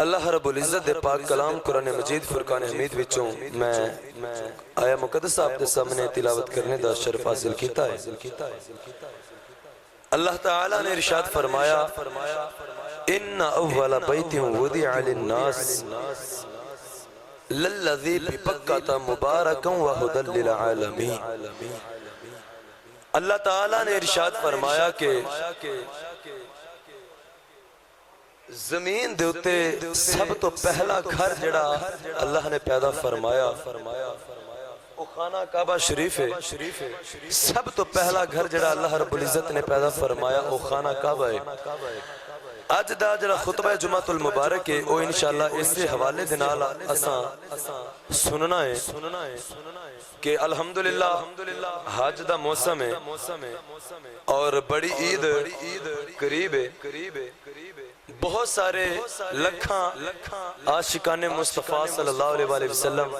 اللہ رب العزت دے پاک کلام قرآن مجید فرقان حمید وچوں میں آیا مقدس آپ دے سامنے تلاوت کرنے دا شرف حاصل کیتا ہے۔ اللہ تعالیٰ نے ارشاد فرمایا ان اول بیت وضع للناس للذی ببکۃ مبارکا وہدی للعالمین۔ اللہ تعالیٰ نے ارشاد فرمایا کہ زمین دے اتے سب تو پہلا گھر جڑا اللہ نے پیدا فرمایا وہ خانہ کعبہ شریف ہے۔ سب تو پہلا گھر جڑا اللہ رب العزت نے پیدا فرمایا وہ خانہ کعبہ ہے۔ آج دا جڑا خطبہ جمعۃ المبارک ہے وہ انشاءاللہ اس سے حوالے دے نال اساں سننا ہے کہ الحمدللہ حج دا موسم ہے اور بڑی عید قریب ہے۔ بہت سارے لکھاں عاشقان مصطفیٰ صلی اللہ علیہ وسلم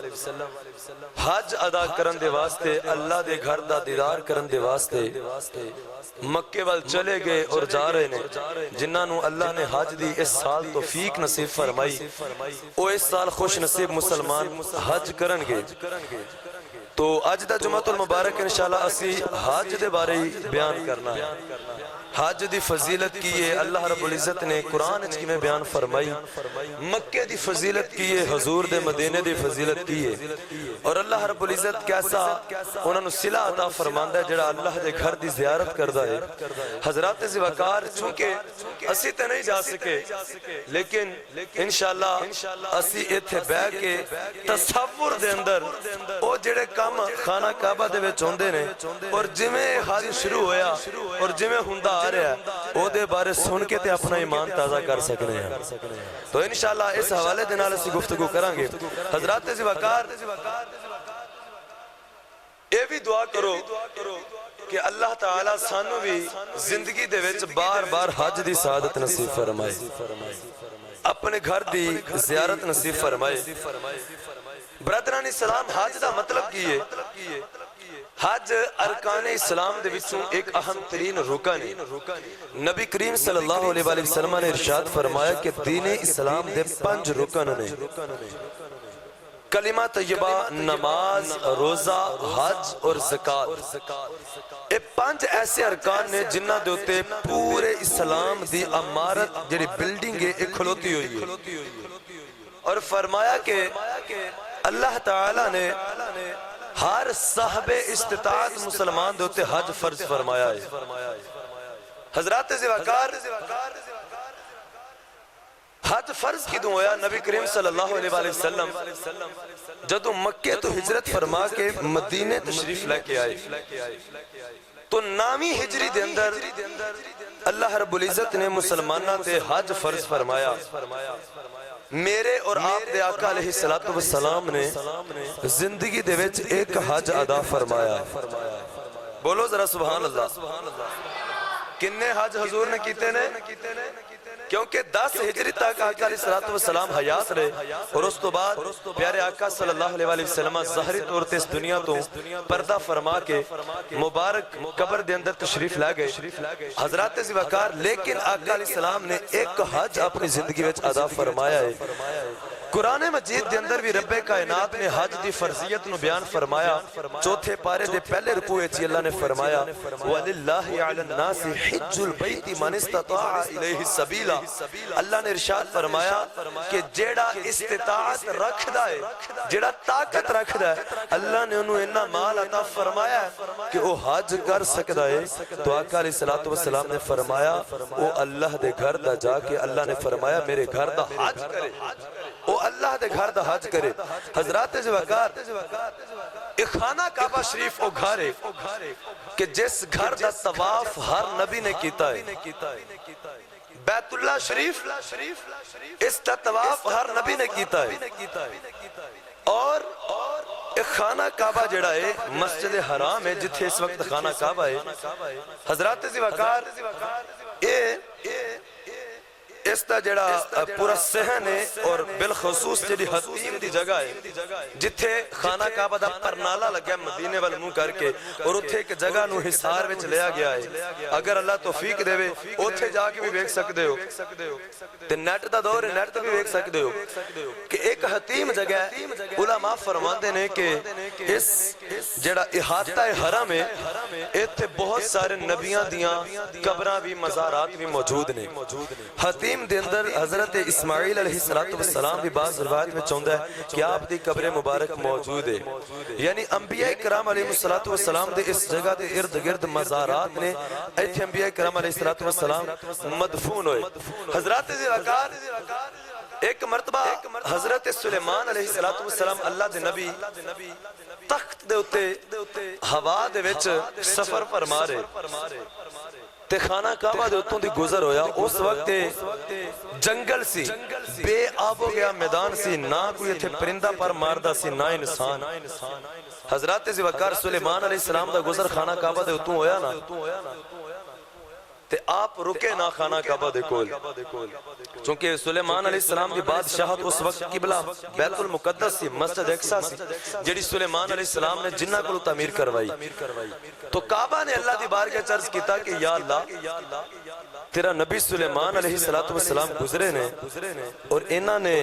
حج ادا کرن دے واسطے اللہ دے گھر دا دیدار کرن دے واسطے مکے وال چلے گئے اور جا رہے نے۔ جنہاں نو اللہ نے حج دی اس سال توفیق نصیب فرمائی وہ اس سال خوش نصیب مسلمان حج کرن گے۔ تو آج دا جمعۃ المبارک انشاءاللہ اسی حج دے بارے بیان کرنا ہے۔ حج دی فضیلت کی ہے اللہ رب العزت نے قرآن کی میں بیان فرمائی، مکہ دی فضیلت کی ہے، حضور دے مدینے دی فضیلت کی ہے، اور اللہ رب العزت کیسا انہوں نے صلہ عطا فرماندہ ہے جڑا اللہ دے گھر دی زیارت کردہ ہے۔ حضرات زوکار چونکہ اسی تے نہیں جا سکے لیکن انشاءاللہ اسی ایتھے بے کے تصور دے اندر او جڑے کام خانہ کعبہ دے وچ ہوندے نے اور جویں حج شروع ہویا اور جویں ہوندا آ رہا ہے او دے بارے سن کے تے اپنا ایمان تازہ کر سکنے ہیں۔ تو انشاءاللہ اس حوالے دے نال اسی گفتگو کریں گے۔ حضرات زوکار اے بھی دعا کرو کہ اللہ تعالیٰ سانو بھی زندگی دے وچ بار بار حج دی سعادت نصیب فرمائے، اپنے گھر دی زیارت نصیب فرمائے۔ برادران اسلام حج دا مطلب کی ہے؟ حج ارکان اسلام دے وچوں ایک اہم ترین رکن ہے۔ نبی کریم صلی اللہ علیہ وسلم نے ارشاد فرمایا کہ دین اسلام دے 5 رکن نے: کلمہ طیبہ، نماز، روزہ، حج اور زکوٰۃ۔ یہ 5 ایسے ارکان نے جنہ دے ہوتے پورے اسلام دی عمارت جڑی بلڈنگ ہے ایک کھلوتی ہوئی ہے، اور فرمایا کہ اللہ تعالیٰ نے ہر صاحب استطاعت مسلمان دے ہوتے حج فرض فرمایا ہے۔ حضرات زوکار حج فرض کی دوں ہویا؟ نبی کریم صلی اللہ علیہ وسلم جدو مکہ تو ہجرت فرما کے مدینے تشریف لے کے آئے تو 9ویں ہجری دے اندر اللہ رب العزت نے مسلمانہ تے حج فرض فرمایا۔ میرے اور آپ دے آقا علیہ السلام نے زندگی دے وچ ایک حج ادا فرمایا۔ بولو ذرا سبحان اللہ۔ کنے حج حضور نے کیتے نے؟ کیونکہ 10 ہجری تک آقا علیہ السلام حیات رہے اور اس تو بعد پیارے آقا صلی اللہ علیہ وسلم ظاہری طور تے اس دنیا تو پردہ فرما کے مبارک قبر دے اندر تشریف لے گئے۔ حضرات زوکار لیکن آقا علیہ السلام نے ایک حج اپنی زندگی وچ ادا فرمایا ہے۔ قرآن مجید دے اندر بھی رب کائنات نے حج دی فرضیت نو بیان فرمایا۔ چوتھے پارے دے پہلے رکوع وچ اللہ نے فرمایا وَلِلَّهِ عَلَى النَّاسِ حِجُّ الْبَيْتِ مَنِ اسْتَطَاعَ إِلَيْهِ سَبِيلًا۔ اللہ نے ارشاد فرمایا کہ جیڑا استطاعت رکھدا ہے، جیڑا طاقت رکھدا ہے، اللہ نے انہوں انہا مال عطا فرمایا ہے کہ وہ حج کر سکدا ہے۔ تو آقا علیہ السلام نے فرمایا وہ اللہ دے گھر دا جا کے اللہ نے فرمایا میرے گھر دا حج کرے، وہ اللہ دے گھر دا حج کرے۔ حضرات زوکار ایک خانہ کعبہ شریف وہ گھر ہے کہ جس گھر دا طواف ہر نبی نے کیتا ہے۔ بیت اللہ شریف اس دا طواف ہر نبی نے کیتا ہے، اور ایک خانہ کعبہ جڑا ہے مسجد حرام ہے جتھے اس وقت خانہ کعبہ ہے۔ حضرات زوکار اے اس دا جڑا پورا صحن ہے اور بالخصوص جڑی حتیم دی جگہ ہے جتھے خانہ کعبہ دا پرنالا لگیا مدینے وال منہ کر کے اور اتھے ایک جگہ نو حصار وچ لیا گیا ہے اگر اللہ توفیق دے اتھے جا کے بھی دیکھ سکتے ہو تے نیٹ دا دور ہے نیٹ تے بھی دیکھ سکتے ہو کہ ایک حتیم جگہ ہے علماء فرماندے نے کہ اس جڑا احاطہ حرم ہے ایتھے بہت سارے نبیاں دیاں قبراں بھی مزارات بھی موجود نے حتیم دے اندر حضرت اسماعیل علیہ السلام بھی بعض روایت میں چاہتا ہے کہ آپ دی قبر مبارک موجود ہے یعنی انبیاء کرام علیہ السلام دے اس جگہ دے ارد گرد مزارات نے ایتھے انبیاء کرام علیہ السلام مدفون ہوئے حضرت ذوالفقار ایک مرتبہ حضرت سلیمان علیہ السلام اللہ دے نبی تخت دے اتے ہوا دے وچ سفر فرما رہے تے خانہ کعبہ دے اتوں دی گزر ہویا اس وقت جنگل سی بے آب ہو گیا میدان سی نہ کوئی اتھے پرندہ پر ماردہ سی نہ انسان حضرت ذوالفقار سلیمان علیہ السلام دا گزر خانہ کعبہ دے اتوں ہویا نا تے آپ رکے نہ خانہ کعبہ دے کول چونکہ سلیمان علیہ السلام کی بادشاہت اس وقت قبلہ بیت المقدس سی مسجد اقصی سی جڑی سلیمان علیہ السلام نے جنہ کو تعمیر کروائی تو کعبہ نے اللہ دی بارگاہ عرض کیتا کہ یا اللہ تیرا نبی سلیمان علیہ السلام گزرے نے اور انہاں نے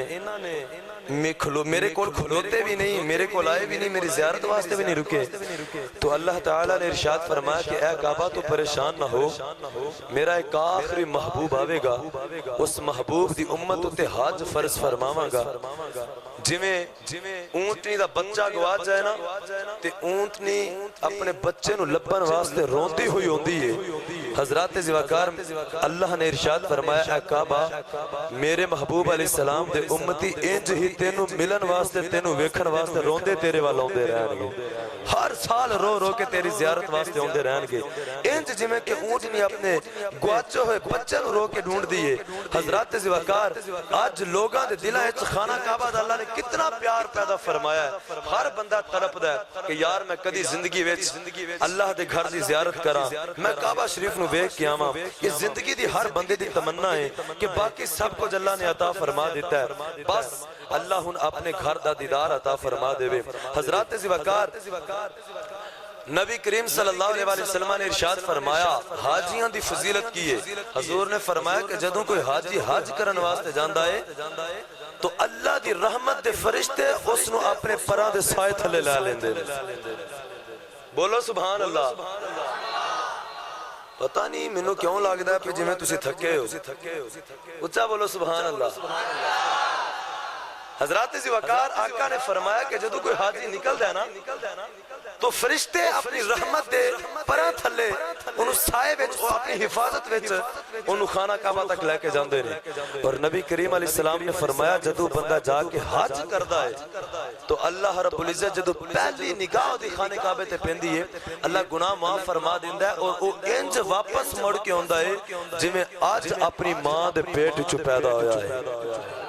میرے کول کھلوتے بھی نہیں میرے کول آئے بھی نہیں میری زیارت واسطے بھی نہیں رکے تو اللہ تعالیٰ نے ارشاد فرمایا کہ اے کعبہ تو پریشان نہ ہو میرا ایک آخری محبوب آوے گا اس محبوب دی امت تے حج فرض فرماواں گا جویں اونٹنی دا بچہ گواچ جائے نا تے اونٹنی اپنے بچے نو لبن واسطے روندی ہوئی ہوندی ہے حضرات ذوالفقار اللہ نے ارشاد فرمایا اے کعبہ میرے محبوب علیہ السلام دے امتی انج ہی تینو ملن واسطے تینو ویکھن واسطے روندے تیرے وال اوندے رہن گے ہر سال رو رو کے تیری زیارت واسطے اوندے رہن گے انج جویں کہ اونٹنی اپنے گواچے ہوئے بچے نو رو کے ڈھونڈ دیے حضرات ذوالفقار آج لوگاں دے دلاں وچ خانہ کعبہ دا اللہ نے کتنا پیار پیدا فرمایا ہے ہر بندہ تڑپدا ہے کہ یار میں کدی زندگی وچ اللہ دے گھر دی زیارت کراں میں کعبہ شریف نو ویکھ کے آواں یہ زندگی دی ہر بندے دی تمنا ہے کہ باقی سب کچھ اللہ نے عطا فرما دیتا ہے بس اللہ ہن اپنے گھر دا دیدار عطا فرما دے حضرات ذوالفقار نبی کریم صلی اللہ علیہ وسلم نے ارشاد فرمایا حاجیاں دی فضیلت کی ہے حضور نے فرمایا کہ جدوں کوئی حاجی حج کرن واسطے جاندا ہے تو اللہ دی رحمت دے فرشتے اس نو اپنے پراں دے سائے تھلے لا لیندے بولو سبحان اللہ پتہ نہیں مینوں کیوں لگدا ہے کہ جویں تسی تھکے ہو اچھا بولو سبحان اللہ حضرات ذوالفقار آقا نے فرمایا کہ جدو کوئی حاجی نکل ہے نا تو فرشتے اپنی رحمت دے پراں تھلے انہوں سائے وچ اور اپنی حفاظت وچ انہوں خانہ کعبہ تک لے کے جاندے نے اور نبی کریم علیہ السلام نے فرمایا جدو بندہ جا کے حج کردا ہے تو اللہ رب العزت جدو پہلی نگاہ دی خانہ کعبے تے پیندی ہے اللہ گناہ معاف فرما دیندا ہے اور او انج واپس مڑ کے ہوندا ہے جویں آج اپنی ماں دے پیٹ وچ پیدا ہویا ہے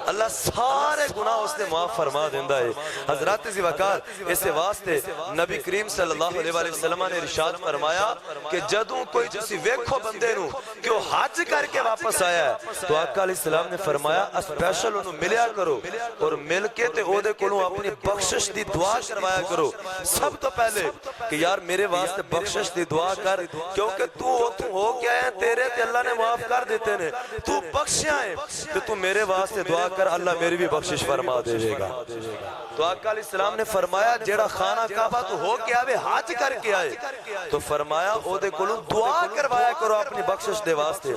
اللہ سارے گناہ اس نے معاف فرما دیندہ ہے حضرات ذوالفقار اسے واسطے نبی کریم صلی اللہ علیہ وسلم نے ارشاد فرمایا کہ جدوں کوئی جسی ویکھو بندے نو کہ وہ حج کر کے واپس آیا ہے تو آقا علیہ السلام نے فرمایا اسپیشل انہوں ملیا کرو اور مل کے تے او دے کولوں اپنی بخشش دی دعا کروایا کرو سب تو پہلے کہ یار میرے واسطے بخشش دی دعا کر کیونکہ تو ہو کیا ہے تیرے تے اللہ نے معاف کر دیتے نے تو بخشیاں ہے کہ تو میرے واسطے دعا کر اللہ میری بھی بخشش فرما دے گا تو آقا علیہ السلام نے فرمایا جیڑا خانہ کعبہ تو ہو کے آوے حج کر کے آئے تو فرمایا او دے کولوں دعا کروایا کرو اپنی بخشش دے واسطے